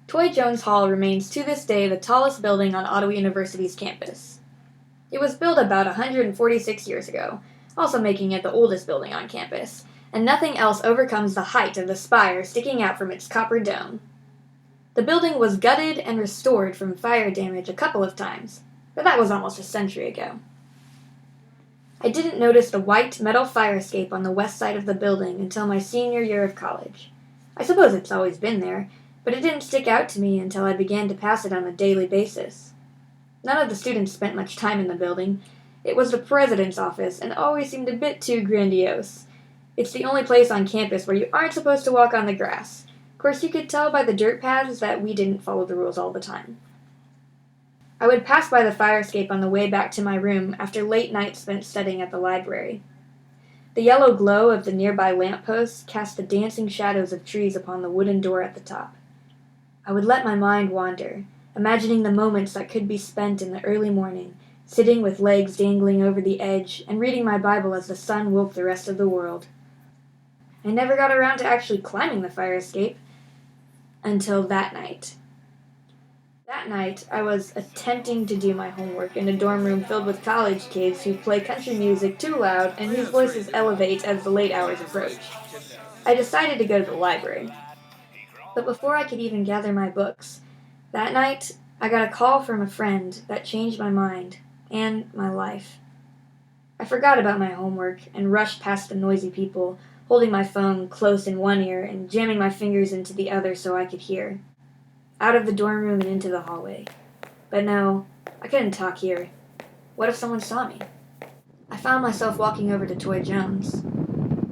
Tauy Jones Hall remains to this day the tallest building on Ottawa University's campus. It was built about 146 years ago, also making it the oldest building on campus, and nothing else overcomes the height of the spire sticking out from its copper dome. The building was gutted and restored from fire damage a couple of times, but that was almost a century ago. I didn't notice the white metal fire escape on the west side of the building until my senior year of college. I suppose it's always been there, but it didn't stick out to me until I began to pass it on a daily basis. None of the students spent much time in the building. It was the president's office and always seemed a bit too grandiose. It's the only place on campus where you aren't supposed to walk on the grass. Of course, you could tell by the dirt paths that we didn't follow the rules all the time. I would pass by the fire escape on the way back to my room after late nights spent studying at the library. The yellow glow of the nearby lampposts cast the dancing shadows of trees upon the wooden door at the top. I would let my mind wander, imagining the moments that could be spent in the early morning, sitting with legs dangling over the edge and reading my Bible as the sun woke the rest of the world. I never got around to actually climbing the fire escape until that night. That night, I was attempting to do my homework in a dorm room filled with college kids who play country music too loud and whose voices elevate as the late hours approach. I decided to go to the library. But before I could even gather my books, that night, I got a call from a friend that changed my mind and my life. I forgot about my homework and rushed past the noisy people, holding my phone close in one ear and jamming my fingers into the other so I could hear. Out of the dorm room and into the hallway. But no, I couldn't talk here. What if someone saw me? I found myself walking over to Tauy Jones.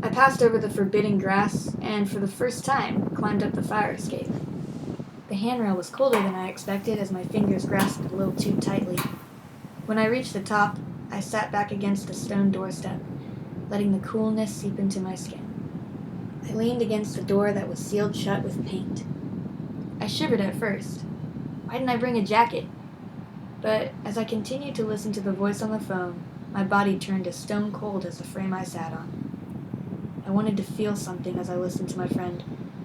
I passed over the forbidden grass and, for the first time, climbed up the fire escape. The handrail was colder than I expected as my fingers grasped a little too tightly. When I reached the top, I sat back against the stone doorstep, letting the coolness seep into my skin. I leaned against the door that was sealed shut with paint. I shivered at first. Why didn't I bring a jacket? But as I continued to listen to the voice on the phone, my body turned as stone cold as the frame I sat on. I wanted to feel something as I listened to my friend,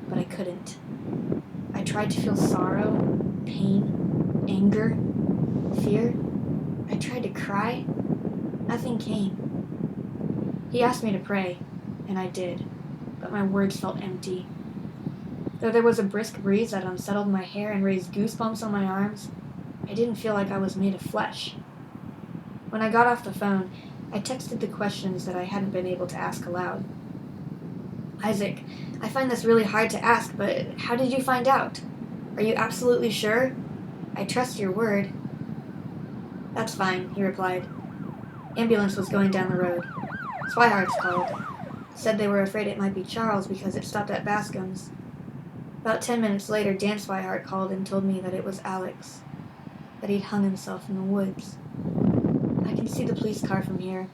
but I couldn't. I tried to feel sorrow, pain, anger, fear. I tried to cry. Nothing came. He asked me to pray, and I did, but my words felt empty. Though there was a brisk breeze that unsettled my hair and raised goosebumps on my arms, I didn't feel like I was made of flesh. When I got off the phone, I texted the questions that I hadn't been able to ask aloud. Isaac, I find this really hard to ask, but how did you find out? Are you absolutely sure? I trust your word. That's fine, he replied. Ambulance was going down the road. Swihards called. Said they were afraid it might be Charles because it stopped at Bascom's. About 10 minutes later, Dan Swihart called and told me that it was Alex, that he'd hung himself in the woods. I can see the police car from here.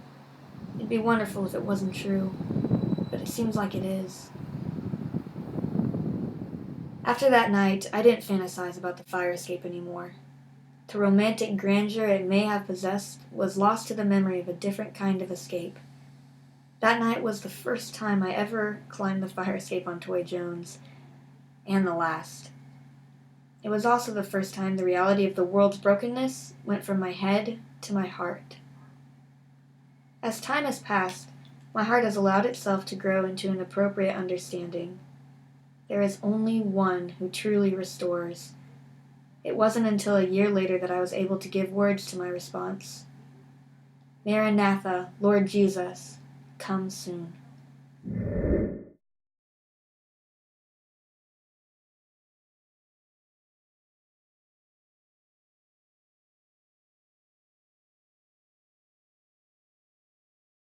It'd be wonderful if it wasn't true, but it seems like it is. After that night, I didn't fantasize about the fire escape anymore. The romantic grandeur it may have possessed was lost to the memory of a different kind of escape. That night was the first time I ever climbed the fire escape on Tauy Jones, and the last. It was also the first time the reality of the world's brokenness went from my head to my heart. As time has passed, my heart has allowed itself to grow into an appropriate understanding. There is only one who truly restores. It wasn't until a year later that I was able to give words to my response. Maranatha, Lord Jesus, come soon.